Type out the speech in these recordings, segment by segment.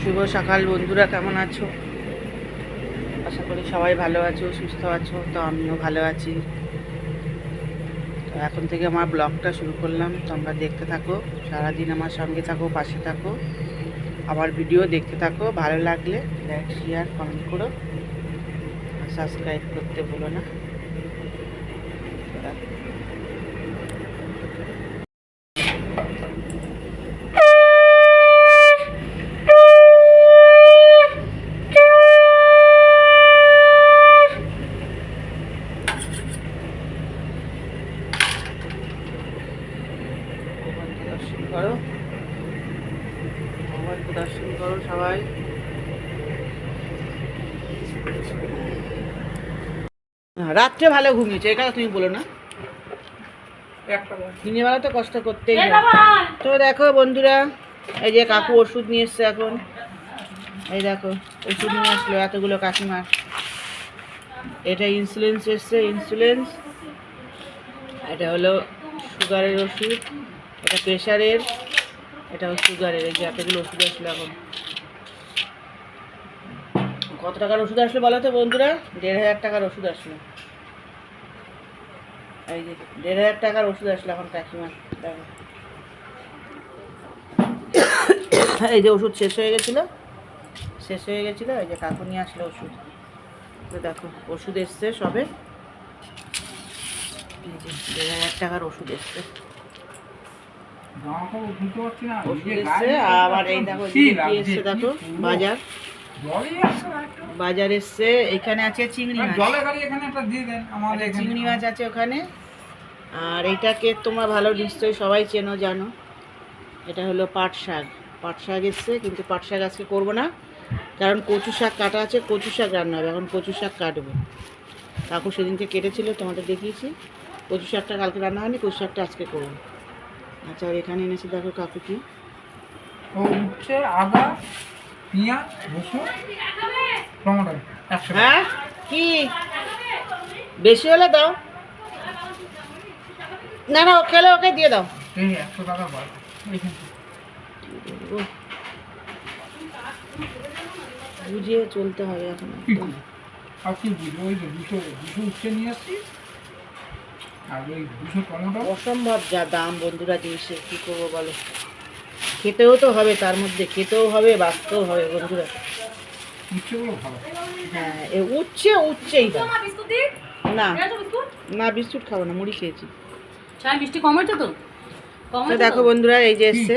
শুভ সকাল বন্ধুরা, কেমন আছো? আশা করি সবাই ভালো আছো, সুস্থ আছো। তো আমিও ভালো আছি। তো এখন থেকে আমার ব্লগটা শুরু করলাম, তোমরা দেখতে থাকো, সারাদিন আমার সঙ্গে থাকো, পাশে থাকো, আমার ভিডিও দেখতে থাকো। ভালো লাগলে লাইক, শেয়ার, কমেন্ট করো, আর সাবস্ক্রাইব করতে ভুলো না। দর্শন করো, ভগবানকে দর্শন করো সবাই। রাত্রে ভালো ঘুমিয়েছে, এটা তুমি বলো না। দিনের বেলা তো কষ্ট করতেই হয়। তো দেখো বন্ধুরা, এই যে কাকু ওষুধ নিয়ে এসছে এখন। এই দেখো ওষুধ নিয়ে আসলো এতগুলো কাকিমার। এটা ইনসুলিন এসছে, ইনসুলিন। এটা হলো সুগারের ওষুধ, এটা প্রেশারের, এটা সুগারের। এই যে এতগুলো ওষুধ আসলো এখন। কত টাকার ওষুধ আসলো বলো তো বন্ধুরা? ১,৫০০ টাকার ওষুধ আসলো। এই যে ১,৫০০ টাকার ওষুধ আসলো এখন কাকিমা। দেখো এই যে ওষুধ শেষ হয়ে গেছিলো, এই যে কাকু নিয়ে আসলো ওষুধ। তো দেখো ওষুধ এসছে সবে, এই যে ১,৫০০ টাকার ওষুধ এসছে। ওষুধ এসছে আবার। এই দেখো কি এসছে দেখো, বাজার এসছে। এখানে আছে চিংড়ি মাছ, চিংড়ি মাছ আছে ওখানে। আর এইটাকে তোমরা ভালো নিশ্চয়ই সবাই চেনো, জানো। এটা হলো পাট শাক। পাট শাক এসছে, কিন্তু পাট শাক আজকে করবো না, কারণ কচু শাক কাটা আছে, কচু শাক রান্না হবে। এখন কচু শাক কাটবো। কাকু সেদিনকে কেটেছিল, তোমাদের দেখিয়েছি। কচু শাকটা কালকে রান্না হয়নি, কচু শাকটা আজকে করবো। আচ্ছা, আর এখানে এনেছি দেখো কাকু কি উচ্ছে, আদা, পেঁয়াজ, রসুন, টমেটো। হ্যাঁ কি বেশি হলে দাও না, না ও খেলে ওকে দিয়ে দাও। ১০০ টাকা পাই। বুঝিয়ে চলতে হবে এখন। আর কি বুঝবো? ওই যে ২০০ উচ্ছে নিয়ে আসছি, আর ওই ২০০ টমেটো। অসম্ভব যা দাম বন্ধুরা জিনিসের, কী করবো বলো। খেতেও তো হবে, তার মধ্যে খেতেও হবে, বাঁচতেও হবে বন্ধুরা। উচ্ছেগুলো ভালো। হ্যাঁ, উচ্ছেই দাও। না না, বিস্কুট খাবো না, মুড়ি খেয়েছি। মিষ্টি কম হয়েছে তো। তো দেখো বন্ধুরা, এই যে এসছে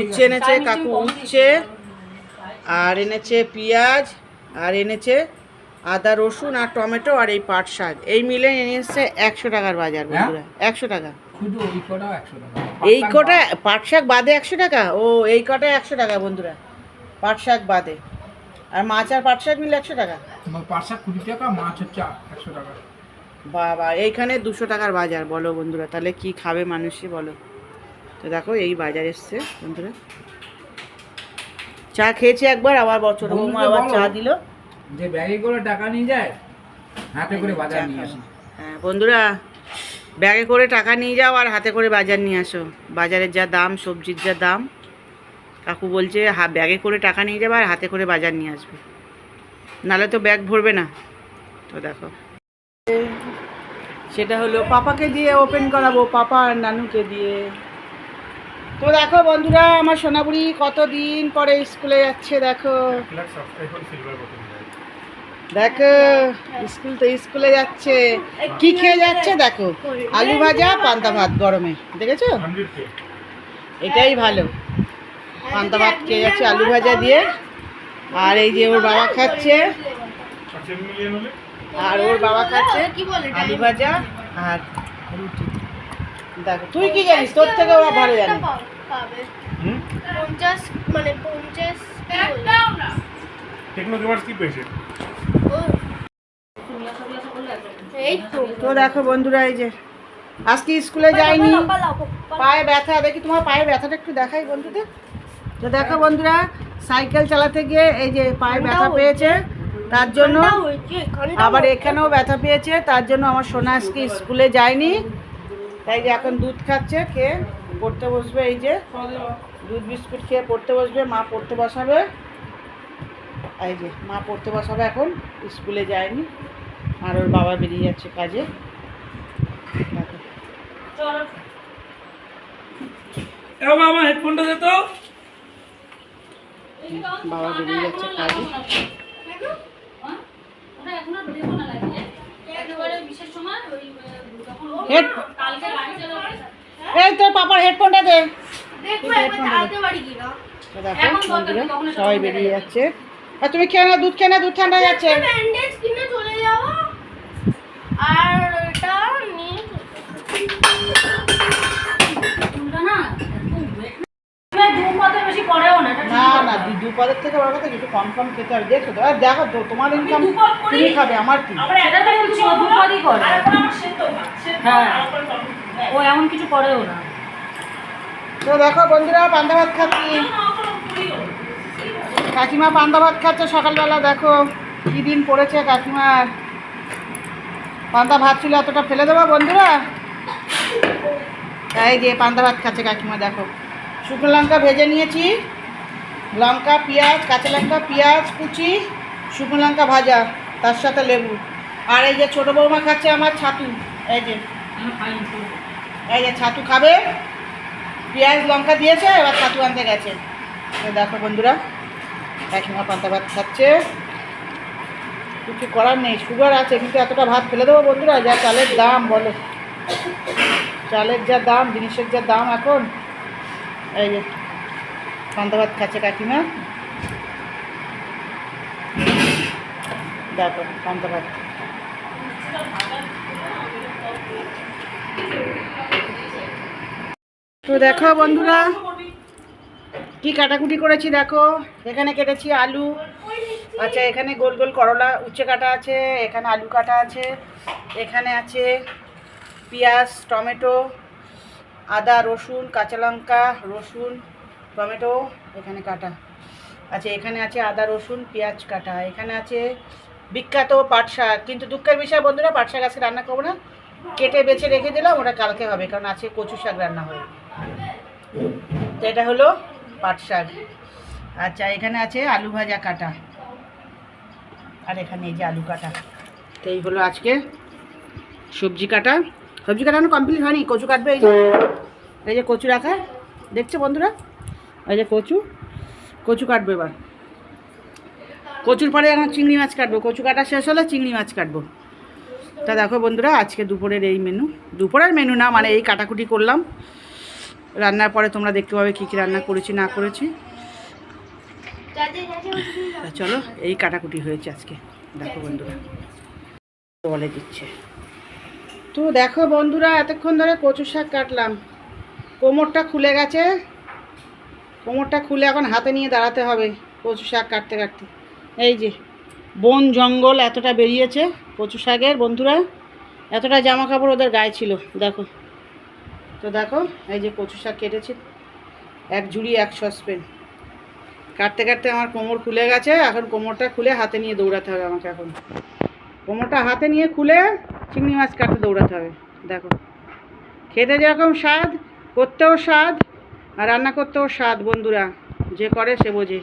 উচ্ছে এনেছে কাকু, উচ্ছে আর এনেছে পেঁয়াজ, আর এনেছে আদা, রসুন আর টমেটো, আর এই পাট শাক। এই মিলে এনে এসছে ১০০ টাকার বাজার বন্ধুরা। ১০০ টাকা শুধু ওই কটা ১০০ টাকা। এই কটা পাট শাক বাদে ১০০ টাকা। ও এই কটা ১০০ টাকা বন্ধুরা, পাট শাক বাদে। আর মাছ আর পাট শাক মিলে ১০০ টাকা। পাট শাক ২০ টাকা, মাছ হচ্ছে ১০০ টাকা। বাবা, এইখানে ২০০ টাকার বাজার বলো বন্ধুরা, তাহলে কি খাবে মানুষই বলো। তো দেখো এই বাজার এসছে বন্ধুরা। চা খেয়েছি একবার, আবার ছোট বৌমা আবার চা দিল। যে ব্যাগে করে টাকা নিয়ে যায়, হাতে করে বাজার নিয়ে আসে। হ্যাঁ বন্ধুরা, ব্যাগে করে টাকা নিয়ে যাও আর হাতে করে বাজার নিয়ে আসো। বাজারের যা দাম, সবজির যা দাম, কাকু বলছে ব্যাগে করে টাকা নিয়ে যাবে আর হাতে করে বাজার নিয়ে আসবে, নাহলে তো ব্যাগ ভরবে না। তো দেখো সেটা হলো পাপাকে দিয়ে ওপেন করাবো, পাপা আর নানুকে দিয়ে। তো দেখো বন্ধুরা, আমার সোনাবুড়ি কতদিন পরে স্কুলে যাচ্ছে। দেখো দেখো স্কুলে যাচ্ছে। কি খেয়ে যাচ্ছে দেখো, আলু ভাজা, পান্তা ভাত গরমে, দেখেছো? এটাই ভালো, পান্তা ভাত খেয়ে যাচ্ছে আলু ভাজা দিয়ে। আর এই যে ওর বাবা খাচ্ছে, আলু ভাজা আর রুটি। দেখো তুই কি জানিস, তোর থেকে ওরা ভালো জানে। তো দেখো বন্ধুরা, এই যে আজকে স্কুলে যাইনি, পায়ে ব্যথা। দেখি তোমার পায়ে ব্যথাটা একটু দেখাই বন্ধুদের। তো দেখো বন্ধুরা, সাইকেল চালাতে গিয়ে এই যে পায়ে ব্যথা পেয়েছে, তার জন্য আবার এখানেও ব্যথা পেয়েছে, তার জন্য আমার সোনা আজকে স্কুলে যায়নি। তাই যে এখন দুধ খাচ্ছে, খেয়ে পড়তে বসবে। এই যে দুধ বিস্কুট খেয়ে পড়তে বসবে, মা পড়তে বসাবে। এই যে মা পড়তে বসাবে, এখন স্কুলে যায়নি, আর ওর বাবা বেরিয়ে যাচ্ছে কাজে। দেখো বাবা হেডফোনটা দে তো। বাবা বেরিয়ে যাচ্ছে কাজে। হেড এই তোর পাপার হেডফোনটা দে। দেখো বন্ধুরা সবাই বেরিয়ে যাচ্ছে। আর তুমি খেয়ে না, দুধ খেয়ে না, দুধ ঠান্ডা হয়ে যাচ্ছে। না না দু পদের থেকে বড় কথা একটু কম কম খেতে হবে। দেখো তো, আর দেখো তো তোমার ইনকাম তুমি খাবে, আমার কি? ও এমন কিছু করেও না। তো দেখো বন্ধুরা পান্তা ভাত খাচ্ছি, কাকিমা পান্তা ভাত খাচ্ছে সকালবেলা। দেখো কি দিন পড়েছে কাকিমার। পান্তা ভাত ছিল এতটা ফেলে দেবো বন্ধুরা? এই যে পান্তা ভাত খাচ্ছে কাকিমা। দেখো শুকনো লঙ্কা ভেজে নিয়েছি, লঙ্কা পেঁয়াজ, কাঁচা লঙ্কা পেঁয়াজ কুচি, শুকনো লঙ্কা ভাজা, তার সাথে লেবু। আর এই যে ছোটো বৌমা খাচ্ছে আমার ছাতু। এই যে ছাতু খাবে, পেঁয়াজ লঙ্কা দিয়েছে, এবার ছাতু আনতে গেছে। তো দেখো বন্ধুরা কাকিমা পান্তা ভাত খাচ্ছে। কিছু করার নেই, সুগার আছে, কিন্তু এতটা ভাত ফেলে দেবো বন্ধুরা? যা চালের দাম বলো, চালের যা দাম, জিনিসের যা দাম এখন। এই যে পান্তা ভাত খাচ্ছে কাকিমা। দেখো পান্তা ভাত। তো দেখো বন্ধুরা কি কাটাকুটি করেছি। দেখো এখানে কেটেছি আলু, আচ্ছা এখানে গোল গোল করলা উচ্ছে কাটা আছে, এখানে আলু কাটা আছে, এখানে আছে পেঁয়াজ টমেটো আদা রসুন কাঁচা লঙ্কা রসুন টমেটো এখানে কাটা আছে, এখানে আছে আদা রসুন পেঁয়াজ কাটা, এখানে আছে বিখ্যাত পাট শাক। কিন্তু দুঃখের বিষয় বন্ধুরা, পাট শাক আজকে রান্না করবো না, কেটে বেছে রেখে দিলাম, ওটা কালকে হবে, কারণ আজকে কচু শাক রান্না হবে। তো এটা হলো পাট শাক। আচ্ছা এখানে আছে আলু ভাজা কাটা, আর এখানে এই যে আলু কাটা। তো এই হলো আজকে সবজি কাটা। সবজি কাটানো কমপ্লিট হয়নি, কচু কাটবে। এই যে কচু রাখা দেখছো বন্ধুরা, এই যে কচু কাটবো এবার। কচুর পরে এখন চিংড়ি মাছ কাটবো, কচু কাটা শেষ হলে চিংড়ি মাছ কাটবো। তা দেখো বন্ধুরা আজকে দুপুরের এই মেনু, দুপুরের মেনু না মানে এই কাটাকুটি করলাম। রান্নার পরে তোমরা দেখতে পাবে কী কী রান্না করেছি না করেছি। চলো এই কাটাকুটি হয়েছে আজকে, দেখো বন্ধুরা বলে দিচ্ছে। তো দেখো বন্ধুরা এতক্ষণ ধরে কচু শাক কাটলাম, কোমরটা খুলে গেছে, কোমরটা খুলে এখন হাতে নিয়ে দাঁড়াতে হবে কচু শাক কাটতে কাটতে। এই যে বন জঙ্গল এতটা বেরিয়েছে কচু শাকের বন্ধুরা, এতটা জামা কাপড় ওদের গায়ে ছিল দেখো। তো দেখো এই যে কচু শাক কেটেছি, এক ঝুড়ি এক সসপেন। কাটতে কাটতে আমার কোমর খুলে গেছে, এখন কোমরটা খুলে হাতে নিয়ে দৌড়াতে হবে আমাকে। এখন কোমরটা হাতে নিয়ে খুলে চিংড়ি মাছ কাটতে দৌড়াতে হবে। দেখো খেতে যেরকম স্বাদ, করতেও স্বাদ, আর রান্না করতেও স্বাদ বন্ধুরা, যে করে সে বোঝে।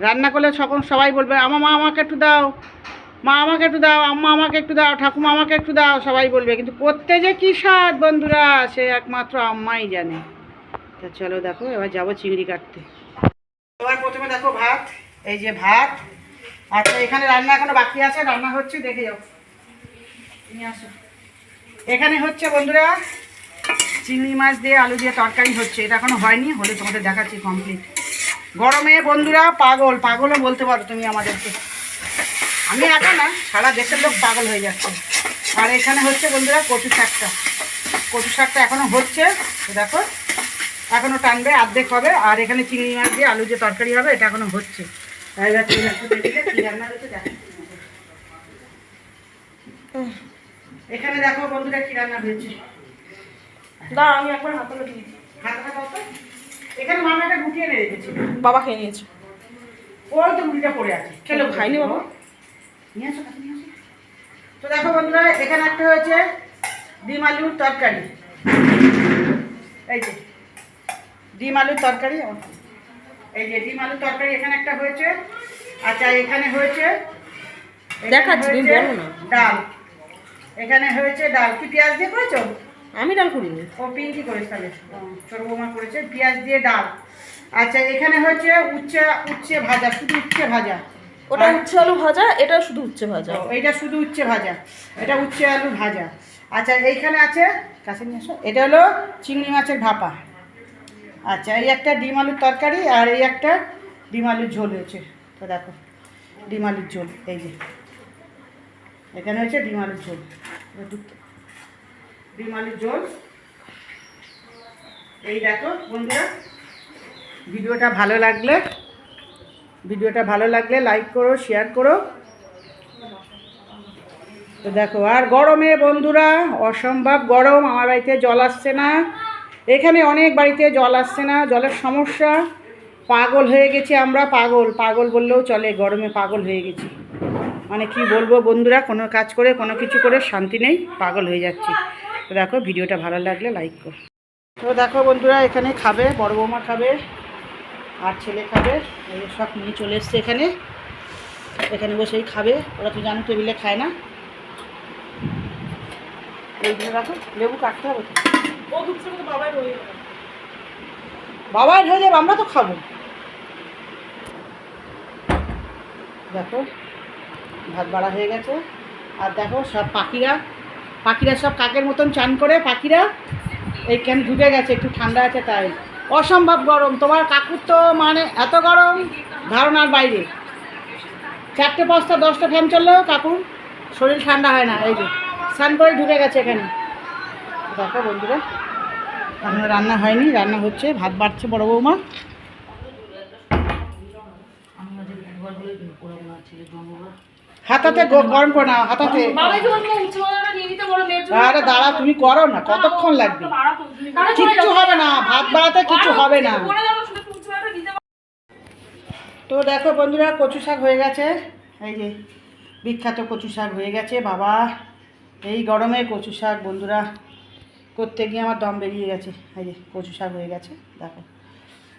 রান্না করলে সবাই বলবে আমার মা আমাকে একটু দাও, মা আমাকে একটু দাও, আম্মা আমাকে একটু দাও, ঠাকুমা আমাকে একটু দাও, সবাই বলবে, কিন্তু করতে যে কী স্বাদ বন্ধুরা সে একমাত্র আম্মাই জানে। তা চলো দেখো এবার যাবো চিংড়ি কাটতে। এবার প্রথমে দেখো ভাত, এই যে ভাত। আচ্ছা এখানে রান্না এখনো বাকি আছে, রান্না হচ্ছে, দেখে যাও নিয়ে আসো। এখানে হচ্ছে বন্ধুরা চিংড়ি মাছ দিয়ে আলু দিয়ে তরকারি হচ্ছে, এটা এখনো হয়নি, হলে তোমাদের দেখাচ্ছি কমপ্লিট। গরমে বন্ধুরা পাগলও বলতে পারো তুমি আমাদেরকে, আমি একা না সারা দেশের লোক পাগল হয়ে যাচ্ছে। আর এখানে হচ্ছে বন্ধুরা কচু শাকটা এখনো হচ্ছে, তো দেখো এখনো টানবে, অর্ধেক হবে। আর এখানে চিংড়ি মাছ দিয়ে আলু যে তরকারি হবে এটা এখনো হচ্ছে। এখানে দেখো বন্ধুরা কি রান্না হয়েছে, দাঁড়া আমি একবার হাতলে দিয়েছি। এখানে মামা একটা রুটি এনে রেখেছি, বাবা খেয়ে নিয়েছে। ওই তো রুটিটা পড়ে আছে, খেলেও খাইনি বাবা। নিয়ে আসো। তো দেখো বন্ধুরা এখানে একটা হয়েছে ডিম আলুর তরকারি, এই যে ডিম আলুর তরকারি। এই যে ডিম আলুর তরকারি এখানে একটা হয়েছে। আচ্ছা এখানে হয়েছে, দেখাচ্ছি, তুমি বলো না। ডাল। এখানে হয়েছে ডাল। কি পেঁয়াজ দিয়ে করেছো? আমি ডাল করিনি। ও পিঙ্কি করেছে তাহলে, ছোট বৌমা করেছে পেঁয়াজ দিয়ে ডাল। আচ্ছা এখানে হয়েছে উচ্ছে ভাজা, শুধু উচ্ছে ভাজা। ওটা উচ্ছে আলু ভাজা, এটা শুধু উচ্ছে ভাজা। এইটা শুধু উচ্ছে ভাজা, এটা উচ্ছে আলু ভাজা। আচ্ছা এইখানে আছে, কাছে নিয়ে আসো, এটা হলো চিংড়ি মাছের ভাপা। আচ্ছা এই একটা ডিম আলুর তরকারি, আর এই একটা ডিম আলুর ঝোল হয়েছে। তো দেখো ডিম আলুর ঝোল, এই যে এখানে হচ্ছে ডিম আলুর ঝোল, ডিম আলুর ঝোল। এই দেখো বন্ধুরা, ভিডিওটা ভালো লাগলে লাইক করো, শেয়ার করো। তো দেখো, আর গরমে বন্ধুরা অসম্ভব গরম। আমার বাড়িতে জল আসছে না, এখানে অনেক বাড়িতে জল আসছে না, জলের সমস্যা। পাগল হয়ে গেছি আমরা, পাগল বললেও চলে, গরমে পাগল হয়ে গেছি। মানে কি বলবো বন্ধুরা, কোনো কাজ করে কোনো কিছু করে শান্তি নেই, পাগল হয়ে যাচ্ছি। তো দেখো ভিডিওটা ভালো লাগলে লাইক করো। তো দেখো বন্ধুরা, এখানে খাবে, বড় বৌমা খাবে আর ছেলে খাবে। এই সব নিয়ে চলে এসছে এখানে, এখানে বসেই খাবে। ওরা তো জানো টেবিলে খায় না। এইগুলো রাখো, লেবু কাটতে হবে তো। বাবাই হয়ে যাবে, আমরা তো খাবো। দেখো ভাত বাড়া হয়ে গেছে। আর দেখো সব পাখিরা সব কাকের মতন চান করে পাখিরা এইখানে ঢুকে গেছে, একটু ঠান্ডা আছে তাই। অসম্ভব গরম, তোমার কাকুর তো মানে এত গরম ধারণার বাইরে। 4টে 5টা 10টা ফ্যান চললেও কাকুর শরীর ঠান্ডা হয় না। এই যে স্নান করে ঢুকে গেছে এখানে। দেখো বন্ধুরা, এখনো রান্না হয়নি, রান্না হচ্ছে, ভাত বাড়ছে বড় বৌমা। হাতাতে গরম করে নাও, হাতাতে। আরে দাঁড়া, তুমি করো না, কতক্ষণ লাগবে? কিচ্ছু হবে না, ভাত বাড়াতে কিছু হবে না। তো দেখো বন্ধুরা, কচু শাক হয়ে গেছে। এই যে বিখ্যাত কচু শাক হয়ে গেছে। বাবা এই গরমে কচু শাক বন্ধুরা করতে গিয়ে আমার দম বেরিয়ে গেছে। এই যে কচু শাক হয়ে গেছে, দেখো।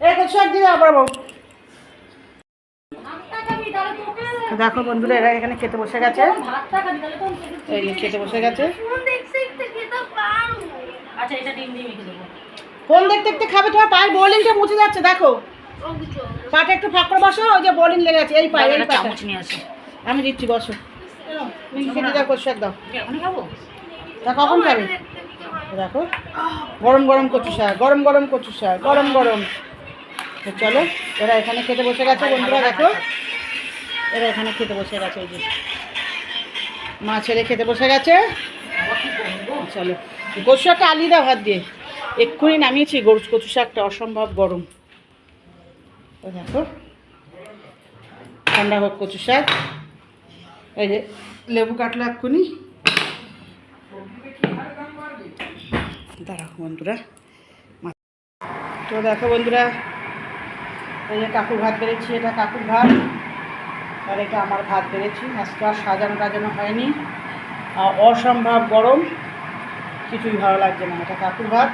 এই কচু শাক দিয়ে আবার বউ। দেখো বন্ধুরা, এরা এখানে খেতে বসে গেছে। এই যে খেতে বসে গেছে। ফোন দেখতে দেখতে খাবে, তোমার পায়ে বোলিংটা মুছে যাচ্ছে। দেখো পাটা একটু ফাঁক করে বসো, ওই যে বোলিং লেগে গেছে এই পায়ে, এই পাটা নিয়ে আসো। আমি দিচ্ছি, বসো। খেতে দাও, কচু শাক দাও। তা কখন খাবে? দেখো গরম গরম কচু শাক, গরম গরম কচু শাক, গরম গরম। তো চলো, এরা এখানে খেতে বসে গেছে বন্ধুরা। দেখো এরা এখানে খেতে বসে গেছে, এই যে মা ছেলে খেতে বসে গেছে। চলো, কচু শাকটা আলি দাও ভাত দিয়ে, এক্ষুনি নামিয়েছি। কচু শাকটা অসম্ভব গরম। তো দেখো ঠান্ডা হোক কচু শাক। এই যে লেবু কাটলো এক্ষুনি। দাঁড়াও বন্ধুরা। তো দেখো বন্ধুরা, এই যে কাকুর ভাত বেড়েছি, এটা কাকুর ভাত, আর এটা আমার ভাত বেড়েছি। আজকে আর সাজানো হয়নি, অসম্ভব গরম, কিছুই ভালো লাগছে না। এটা কাকুর ভাত,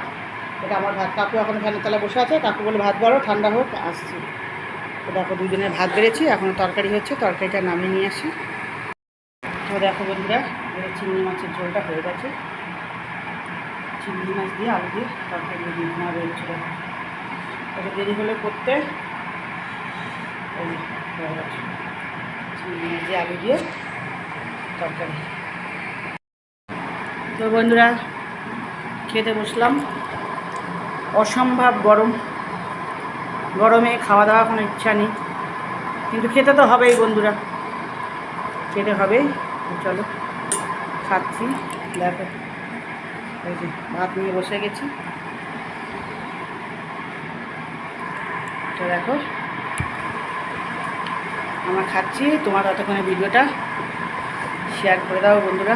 এটা আমার ভাত। কাকু এখন ফ্যানের তলায় বসে আছে, কাকু বলে ভাত বাড়ো, ঠান্ডা হোক, আসছি। তো দেখো দুজনের ভাত বেড়েছি, এখনও তরকারি হচ্ছে, তরকারিটা নামিয়ে নিয়ে আসি। তো দেখো বন্ধুরা, চিংড়ি মাছের ঝোলটা হয়ে গেছে। চিংড়ি মাছ দিয়ে আলু দিয়ে তরকারি দিয়ে না রয়েছে। ওটা দেরি হলে করতে, হয়ে গেছে চিংড়ি মাছ দিয়ে আলু দিয়ে তরকারি। তো বন্ধুরা খেতে বসলাম। অসম্ভব গরম, গরমে খাওয়া দাওয়া কোনো ইচ্ছা নেই, কিন্তু খেতে তো হবেই বন্ধুরা, খেতে হবেই। চলো খাচ্ছি। দেখো এই যে ভাত নিয়ে বসে গেছি। তো দেখো আমরা খাচ্ছি, তোমার ততক্ষণে ভিডিওটা শেয়ার করে দাও বন্ধুরা।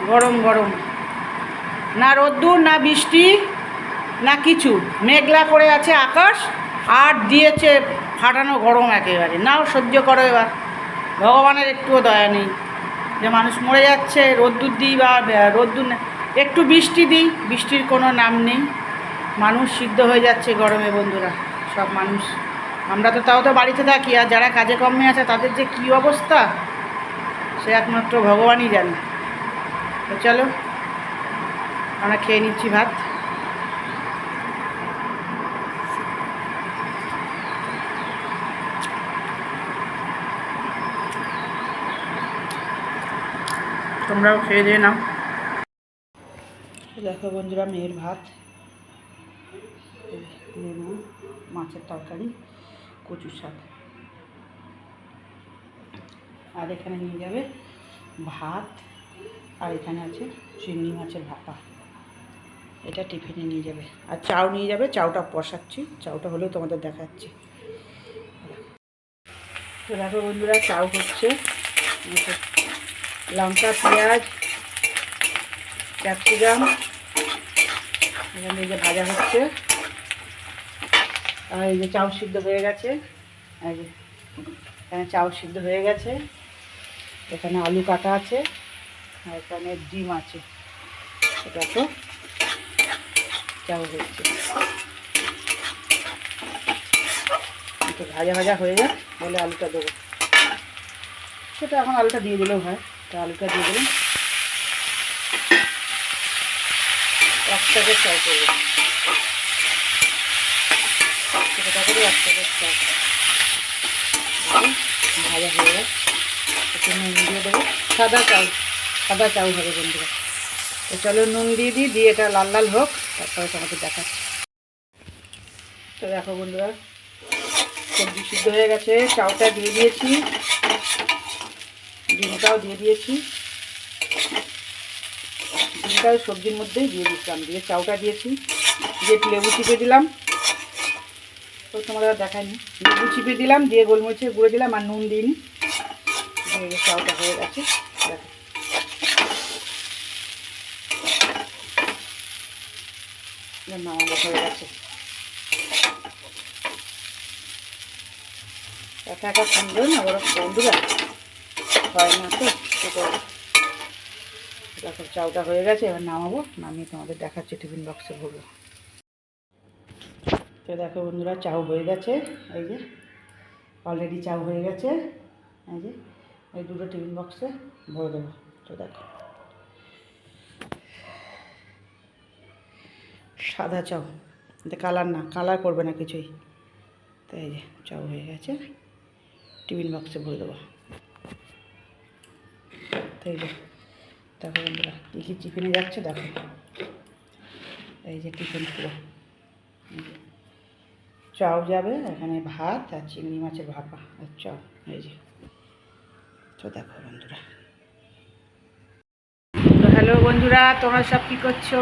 গরম গরম, না রোদ্দুর না বৃষ্টি না কিছু, মেঘলা করে আছে আকাশ, আর দিয়েছে ফাটানো গরম একেবারে। নাও সহ্য করো এবার, ভগবানের একটুও দয়া নেই যে মানুষ মরে যাচ্ছে রোদ্দুর দিই বা রোদ্দুর একটু বৃষ্টি দিই, বৃষ্টির কোনো নাম নেই। মানুষ সিদ্ধ হয়ে যাচ্ছে গরমে বন্ধুরা, সব মানুষ। আমরা তো তাও তো বাড়িতে থাকি, আর যারা কাজে কর্মে আছে তাদের যে কী অবস্থা সে একমাত্র ভগবানই জানে। তো চলো আমরা খেয়ে নিচ্ছি ভাত। তোমরাও খেয়ে দিয়ে নাও। দেখো বন্ধুরা, মেয়ের ভাত, লেবু, মাছের তরকারি, কচু শাক, আর এখানে নিয়ে যাবে ভাত, আর এখানে আছে চিংড়ি মাছের ভাপা। এটা টিফিনে নিয়ে যাবে, আর চাউ নিয়ে যাবে। চাউটা বসাচ্ছি, চাউটা হলেও তোমাদের দেখাচ্ছি। তো দেখো বন্ধুরা, চাউ হচ্ছে, লঙ্কা, পেঁয়াজ, ক্যাপসিকাম এখানে এই যে ভাজা হচ্ছে। আর এই যে চাউ সিদ্ধ হয়ে গেছে, এই যে এখানে চাউ সিদ্ধ হয়ে গেছে, এখানে আলু কাটা আছে, আর এখানে ডিম আছে। দেখো চাউ হচ্ছে, একটু ভাজা ভাজা হয়ে যায় বলে আলুটা দেবো। সেটা এখন আলুটা দিয়ে দিলেও হয়, তো আলুটা দিয়ে দিলাম। একটাকে চাউ করবো, সেটা করে একটাকে চাউ ভাজা হয়ে যায়। একটু নুন দিয়ে দেবো, সাদা চাউ হবে বন্ধুরা। তো চলো নুন দিয়ে দিয়ে এটা লাল লাল হোক, তারপরে তোমাকে দেখাচ্ছি। তো দেখো বন্ধুরা, সবজি সিদ্ধ হয়ে গেছে, চাউটা দিয়ে দিয়েছি, ডিমটাও দিয়ে দিয়েছি। ডিমটাও সবজির মধ্যেই দিয়ে দিচ্ছিলাম, দিয়ে চাউটা দিয়েছি, দিয়ে লেবু চিপে দিলাম। তো তোমরা দেখায়নি, লেবু চিপে দিলাম, দিয়ে গোলমরিচের গুঁড়ো দিলাম, আর নুন দিইনি। চাউটা হয়ে গেছে, দেখো নামানো হয়ে গেছে। একা একা সুন্দর না বড় বন্ধুরা, হয় না তো। দেখো চাউটা হয়ে গেছে, এবার নামাবো, নামিয়ে তোমাদের দেখাচ্ছি, টিফিন বক্সে ভরবো। তো দেখো বন্ধুরা, চাউ হয়ে গেছে, এই যে অলরেডি চাউ হয়ে গেছে, এই যে এই দুটো টিফিন বক্সে ভরে দেবো। তো দেখো সাদা চাউ, কালার না, কালার করবে না কিছুই। তো এই যে চাউ হয়ে গেছে, টিফিন বক্সে ভরে দেবো। তো এই যে দেখো বন্ধুরা, কী কী টিফিনে যাচ্ছে দেখো, এই যে টিফিন পুরো চাউ যাবে, এখানে ভাত আর চিংড়ি মাছের ভাপা আর চাউ, এই যে। তো দেখো বন্ধুরা, তো হ্যালো বন্ধুরা, তোমরা সব কী করছো?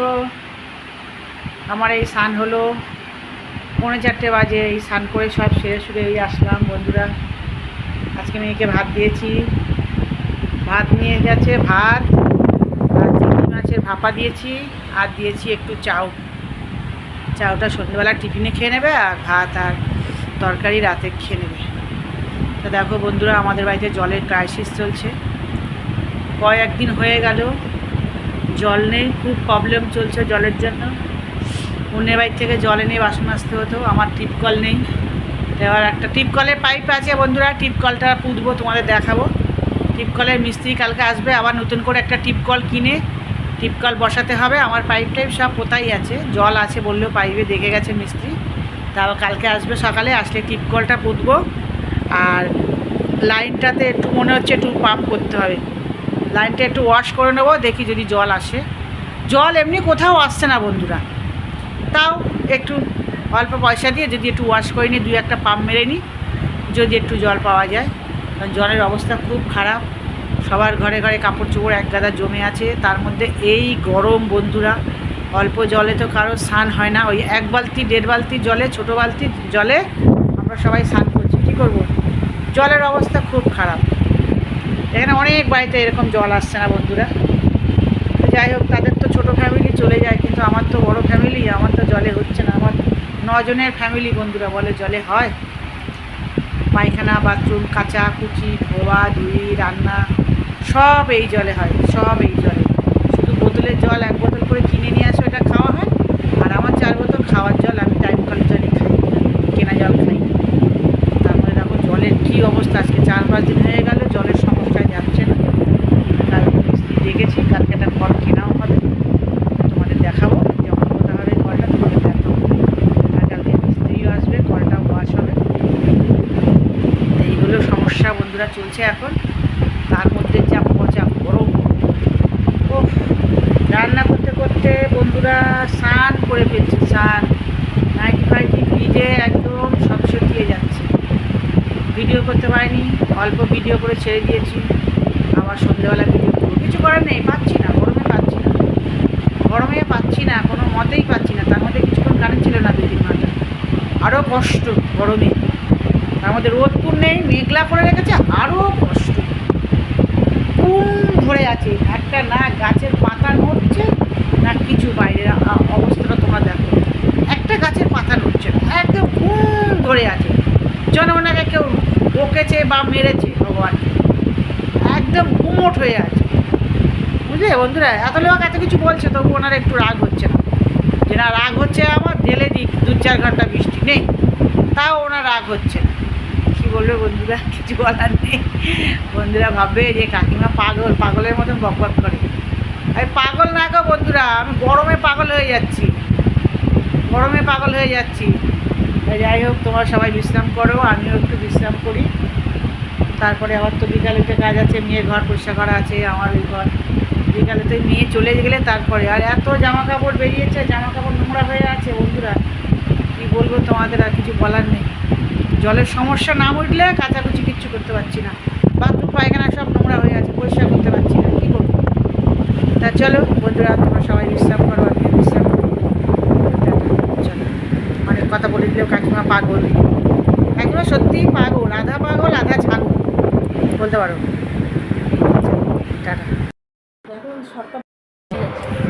আমার এই স্নান হলো 3:45 বাজে, এই স্নান করে সব সেরে সুরে এই আসলাম বন্ধুরা। আজকে মেয়েকে ভাত দিয়েছি, ভাত নিয়ে গেছে, ভাত আর চিংড়ি মাছের ভাপা দিয়েছি, আর দিয়েছি একটু চাউ। চাউটা সন্ধ্যেবেলা টিফিনে খেয়ে নেবে, আর ভাত আর তরকারি রাতে খেয়ে নেবে। তো দেখো বন্ধুরা, আমাদের বাড়িতে জলের ক্রাইসিস চলছে, কয়েকদিন হয়ে গেল জল নেই, খুব প্রবলেম চলছে জলের জন্য। অন্যের বাড়ি থেকে জল এনে বাসন মাজতে হতো, আমার টিপকল নেই। এবার একটা টিপকলের পাইপ আছে বন্ধুরা, টিপকলটা পুঁতবো, তোমাদের দেখাবো। টিপকলের মিস্ত্রি কালকে আসবে, আবার নতুন করে একটা টিপকল কিনে টিপকল বসাতে হবে। আমার পাইপ টাইপ সব কোথায় আছে, জল আছে বললেও পাইপে দেখে গেছে মিস্ত্রি। তাও কালকে আসবে, সকালে আসলে টিপকলটা পুঁতবো। আর লাইনটাতে একটু মনে হচ্ছে একটু পাম্প করতে হবে, লাইনটা একটু ওয়াশ করে নেবো, দেখি যদি জল আসে। জল এমনি কোথাও আসছে না বন্ধুরা, তাও একটু অল্প পয়সা দিয়ে যদি একটু ওয়াশ করে নিই, 2-1 পাম্প মেরে নিই, যদি একটু জল পাওয়া যায়। কারণ জলের অবস্থা খুব খারাপ, সবার ঘরে ঘরে কাপড় চোপড় এক গাদা জমে আছে, তার মধ্যে এই গরম বন্ধুরা, অল্প জলে তো কারো স্নান হয় না। ওই 1 বালতি 1.5 বালতি জলে, ছোটো বালতির জলে আমরা সবাই স্নান করছি, কী করবো, জলের অবস্থা খুব খারাপ। এখানে অনেক বাড়িতে এরকম জল আসছে না বন্ধুরা। যাই হোক, তাদের তো ছোটো ফ্যামিলি চলে যায়, কিন্তু আমার তো বড় ফ্যামিলি, আমার তো জলে হচ্ছে না। আমার 9 জনের ফ্যামিলি বন্ধুরা, বলে জলে হয়? পায়খানা, বাথরুম, কাচা কুচি, ধোয়া ধুই, রান্না সব এই জলে হয়, সব এই জলে। শুধু বোতলের জল 1 বোতল করে কিনে নিয়ে আসে, ওটা খাওয়া হয়। আর আমার 4 বোতল খাওয়ার জল, আমি টাইম কলের জলই খাই, কেনা জল খাই। তারপরে দেখো জলের কী অবস্থা, আজকে 4-5 দিন হয়ে গেল জলের সমস্যায় যাচ্ছে না। কালকে মিস্ত্রি দেখেছি, কালকে একটা কল কেনাও হবে, তোমাদের দেখাবো। যখন কোথা হবে কলটা তোমাদের দেখাবো। আর কালকে মিস্ত্রিও আসবে, কলটাও ওয়াশ হবে। এইগুলো সমস্যা বন্ধুরা চলছে এখন। তার মধ্যে চাপা পচা গরম। ও রান্না করতে করতে বন্ধুরা স্নান করে ফেলছি, স্নান নাইটি ফাইটি ভিজে একদম সব শুকিয়ে যাচ্ছে। ভিডিও করতে পারিনি, অল্প ভিডিও করে ছেড়ে দিয়েছি। আবার সন্ধ্যেবেলা ভিডিও করবো, কিছু করার নেই, পাচ্ছি না, গরমে পাচ্ছি না, গরমে পাচ্ছি না, কোনো মতেই পাচ্ছি না। তার মধ্যে কিছুক্ষণ কারেন্ট ছিল না 2-3 ঘন্টা, আরও কষ্ট গরমে। তার মধ্যে রোদপুর নেই, মেঘলা করে রেখেছে, আরও কষ্ট। ঘুম ধরে আছে, একটা না গাছের পাতা নড়ছে না কিছু, বাইরের অবস্থাটা তোমরা দেখো, একটা গাছের পাতা নড়ছে না, একদম ঘুম ধরে আছে। জনগণকে কেউ বকেছে বা মেরেছে ভগবান, একদম গুমোট হয়ে আছে, বুঝলে বন্ধুরা। এত লোক এত কিছু বলছে, তবু ওনার একটু রাগ হচ্ছে না, যে না রাগ হচ্ছে আমার, ঢেলে দিক 2-4 ঘন্টা বৃষ্টি নেই, তাও ওনার রাগ হচ্ছে না। কী বলবে বন্ধুরা, কিছু বলার নেই। বন্ধুরা ভাববে যে কাকিমা পাগল, পাগলের মতন বকবক করে। আমি পাগল না গো বন্ধুরা, আমি গরমে পাগল হয়ে যাচ্ছি, গরমে পাগল হয়ে যাচ্ছি। যাই হোক, তোমরা সবাই বিশ্রাম করো, আমিও একটু বিশ্রাম করি। তারপরে আবার তো বিকালেতে কাজ আছে, মেয়ের ঘর পরিষ্কার করা আছে, আমার ওই ঘর। বিকালেতে মেয়ে চলে গেলে তারপরে, আর এত জামা কাপড় বেরিয়েছে, জামা কাপড় নোংরা হয়ে আছে বন্ধুরা, কী বলবো তোমাদের, আর কিছু বলার নেই। জলের সমস্যা না উঠলে কাচাকুচি কিচ্ছু করতে পারছি না, বাথরুম পায়খানা সব নোংরা হয়ে আছে, পরিষ্কার করতে পারছি না, কী করবো। তা চলো বন্ধুরা, তোমরা সবাই বিশ্রাম করো, আমিও বিশ্রাম করি। চলো, অনেক কথা বলে দিলেও কাকিমা পাগল, কাকিমা সত্যিই পাগল, আধা পাগল আধা ছাগল বলতে পারো। টাটা।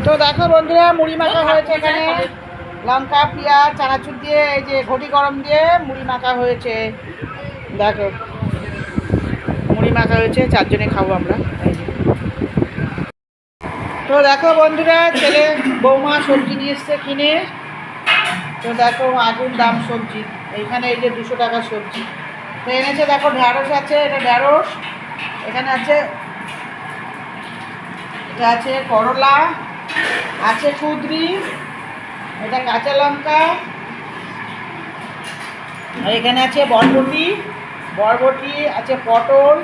তো দেখো বন্ধুরা, মুড়ি মাখা হয়েছে এখানে, লঙ্কা পেঁয়াজ চানাচুর দিয়ে, এই যে ঘটি গরম দিয়ে মুড়ি মাখা হয়েছে। দেখো মুড়ি মাখা হয়েছে, 4 জনে খাবো আমরা, এই যে। তো দেখো বন্ধুরা, ছেলে বৌমা সবজি নিয়ে এসছে কিনে। তো দেখো আগুন দাম সবজি, এইখানে এই যে 200 টাকার সবজি তো এনেছে। দেখো ঢ্যাঁড়স আছে, এটা ঢ্যাঁড়স, এখানে আছে, এটা আছে করলা, আছে কুঁদরি, এটা কাঁচা লঙ্কা, আর এখানে আছে বরবটি, বরবটি আছে, পটল,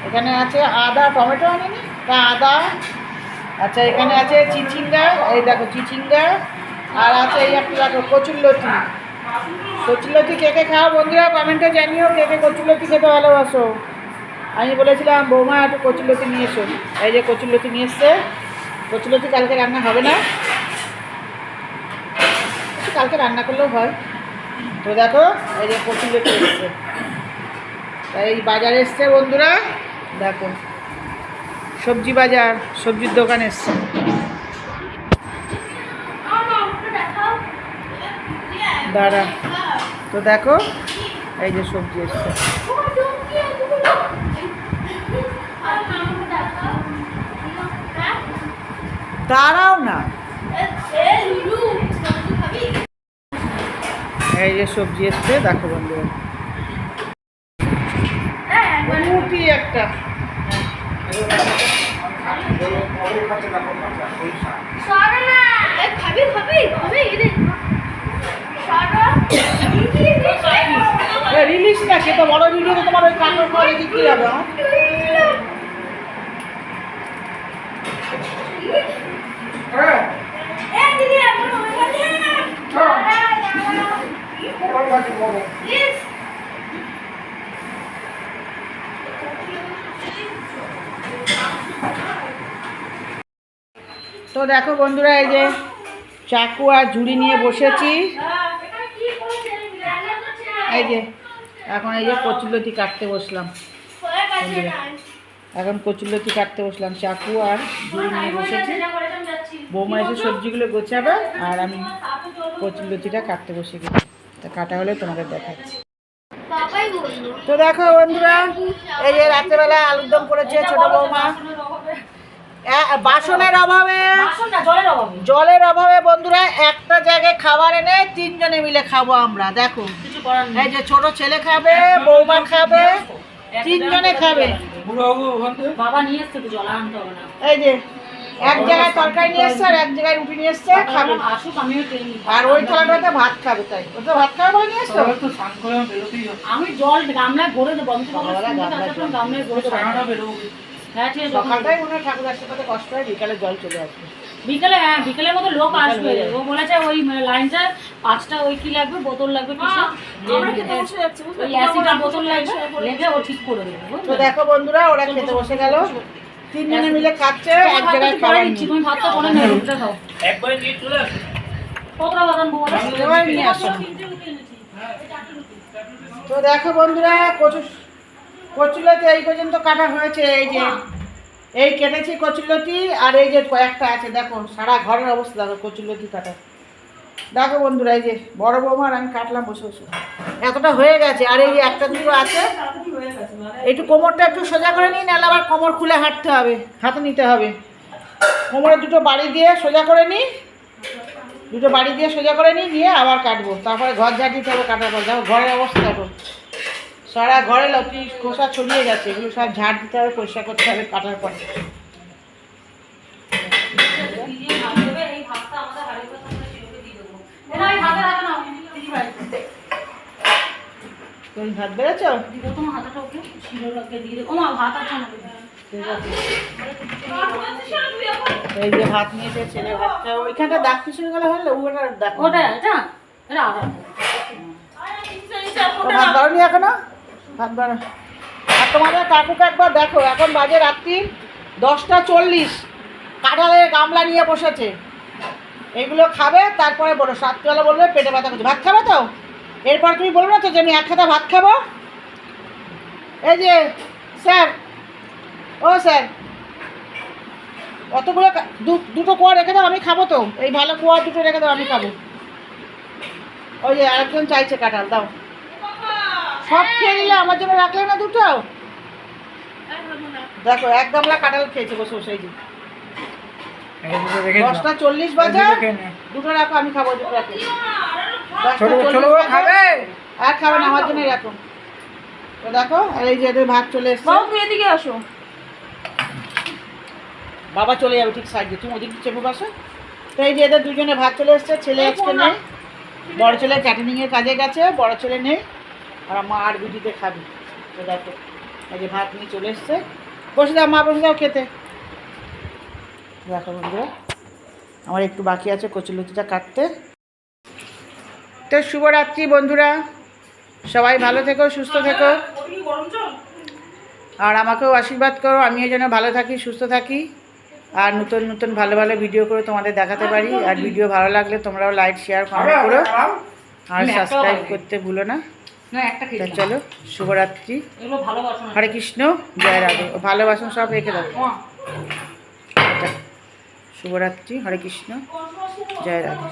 এখানে আছে আদা, টমেটো আনেনি তা আদা, আচ্ছা এখানে আছে চিচিঙ্গা, এই দেখো চিচিঙ্গা, আর আছে এই একটা দেখো কচুরলতি। কচুরলতি কে কে খাও বন্ধুরা কমেন্টে জানিও, কে কে কচুরলতি খেতে ভালোবাসো। আমি বলেছিলাম বৌমা একটু কচুরলতি নিয়ে এসো, এই যে কচুরলতি নিয়ে এসছে। কচুরলতি কালকে রান্না হবে না, কালকে রান্না করলেও হয়। তো দেখো এই যে কচুরলতি এসছে, এই বাজারে এসছে বন্ধুরা, দেখো সবজি বাজার, সবজির দোকান এসছে। দাঁড়া, তো দেখো এই যে সবজি এসছে। দাঁড়াও না, এই যে সবজি এসছে দেখো বন্ধুরা, রুটি একটা, রিলিজ না, সে তো বড় ভিডিও, তোমার ওই কাঁকড় করে দিতে যাবে। তো দেখো বন্ধুরা, এই যে চাকু আর ঝুড়ি নিয়ে বসেছি, এই যে এখন এই যে কচুরলতি কাটতে বসলাম বন্ধুরা, এখন কচুরলতি কাটতে বসলাম, চাকু আর ঝুড়ি নিয়ে বসেছি। বৌমা এসে সবজিগুলো গোছাবে আর আমি কচুরলতিটা কাটতে বসে গেছি, তা কাটা হলে তোমাদের দেখাচ্ছি। তো দেখো বন্ধুরা, এই যে রাত্রেবেলা আলুর দম করেছে ছোটো বৌমা, বাসনের অভাবে, বাসন না, জলের অভাবে। জলের অভাবে বন্ধুরা একটা জায়গায় খাবার এনে তিনজনে মিলে খাবো আমরা। দেখো কিছু করার নেই। এই যে ছোট ছেলে খাবে, বৌমা খাবে, তিনজনে খাবে। বুড়োবাবু ওখান থেকে বাবা নিয়ে এসছে তো, জল আনতে হবে না। এই যে এক জায়গায় তরকারি নিয়ে এসছে আর এক জায়গায় রুটি নিয়ে এসছে, খাবে। আসুক, আমিও খেয়ে নিই। আর ওই থালাটাতে ভাত খাবে, তাই ওটা ভাত খাবে বলে নিয়ে এসছো? তাহলে তো স্নান করে আমার বেরোতেই হবে। আমি জল গামলায় ভরে দেবো। আমি তো বললাম, সকালবেলা গামলায় স্কুল থেকে আসার সময় গামলায় ভরে দেবো। সারাটা বেরোবো। হ্যাঁ, ঠিক আছে। সকালটাই মনে হয় ঠাকুর আসতে পারতে কষ্ট হয়, বিকালে জল চলে আসবে। বিকেলে, হ্যাঁ বিকেলের মতো লোক আসবে। ও বলেছে ওই লাইনটা 5টা ওই কি লাগবে, বোতল লাগবে, কিছু ওই অ্যাসিডের বোতল লাগবে, লেগে ও ঠিক করে দেবে। তো দেখো বন্ধুরা, ওরা খেতে বসে গেল, তিনজনে মিলে খাচ্ছে এক জায়গায় খাবার নিয়ে। তুমি ভাতটা করে নেবে, রুটিটা খাও। একবারে নিয়ে চলে আসো। কতটা বাদাম বলো? সবাই নিয়ে আসো। তো দেখো বন্ধুরা, কচুলতি এই পর্যন্ত কাটা হয়েছে। এই যে এই কেটেছি কচুলতি, আর এই যে কয়েকটা আছে, দেখো সারা ঘরের অবস্থা দেখো কচুলতি কাটা। দেখো বন্ধুরা, এই যে বড় বৌমা আর আমি কাটলাম বসে বসে, এতটা হয়ে গেছে। আর এই যে একটা দুটো আছে, একটু কোমরটা একটু সোজা করে নিই, নাহলে আবার কোমর খুলে হাঁটতে হবে, হাতে নিতে হবে। কোমরে দুটো বাড়ি দিয়ে সোজা করে নিই, দুটো বাড়ি দিয়ে সোজা করে নিই, নিয়ে আবার কাটবো। তারপরে ঘর ঝাড় দিতে হবে কাটার পর। দেখো ঘরের অবস্থা দেখো, সারা ঘরে লতি খোসা ছড়িয়ে গেছে, এগুলো সব ঝাড় দিতে হবে, পরিষ্কার করতে হবে কাটার পর। তুমি ভাত বেড়েছো? এই যে ভাত নিয়েছে ছেলে, ভাত খাও। ওইখানটা দাগ পিছনে গেলে হলে ওটা দাগ, ওটা এটা এটা আদা। ভাত বাড়নি এখনো? ভাত বাড়ো। আর তোমাদের কাকুকে একবার দেখো, এখন বাজে রাত্রি 10টা 40, কাঁঠালের গামলা নিয়ে বসেছে। এগুলো খাবে, তারপরে বলো রাত্রিবেলা বলবে পেটে ব্যথা করছে। ভাত খাবে তো? এরপর তুমি বলবে না তো যে আমি এক খাতা ভাত খাবো? এই যে স্যার, ও স্যার, অতগুলো দুটো কোয়া রেখে দাও, আমি খাবো তো। এই ভালো কোয়া দুটো রেখে দাও, আমি খাবো। ওই যে আরেকজন চাইছে কাঁঠাল, দাও। সব খেয়ে নিলে, আমার জন্য রাখলে না দুটো? দেখো এক গামলা কাঁঠাল খেয়েছে বসে বসে। এই যে এই দুটো রেখে দাও। 10টা 40 বাজে, এই দুটো খেয়ে নে। দুটো রাখো, আমি খাবো দুটো রাখো। ছোট 10টা 40 ছোট বাজে, খাবে? আর খাবে না, আমার জন্যই রাখো। তো দেখো, আর এই যে এদের ভাত চলে এসছে। তুমি এদিকে আসো। বাবা চলে যাবে ঠিক সাইডে, তুমি ওদিকে চেপে বসো। তো এই যে এদের দুজনে ভাত চলে এসছে। ছেলে আজকে নেই, বড় ছেলে ক্যাটারিংয়ের কাজে গেছে, বড় ছেলে নেই, আর মা আর বিটিতে খাবি। তো দেখো এই যে ভাত নিয়ে চলে এসছে, বসে দাও মা, বসে দাও খেতে। দেখো বন্ধুরা, আমার একটু বাকি আছে কচুলতিটা কাটতে। তো শুভরাত্রি বন্ধুরা, সবাই ভালো থেকো, সুস্থ থেকো, আর আমাকেও আশীর্বাদ করো, আমিও যেন ভালো থাকি, সুস্থ থাকি, আর নতুন নতুন ভালো ভালো ভিডিও করে তোমাদের দেখাতে পারি। আর ভিডিও ভালো লাগলে তোমরাও লাইক, শেয়ার, কমেন্ট করো, আর সাবস্ক্রাইব করতে ভুলো না। না, একটা তো চলো, শুভরাত্রি, এগুলো ভালোবাসো না। হরে কৃষ্ণ, জয় রাধে। ও ভালোবাসন সব রেখে দাও। শুভরাত্রি, হরে কৃষ্ণ, জয় রাধে।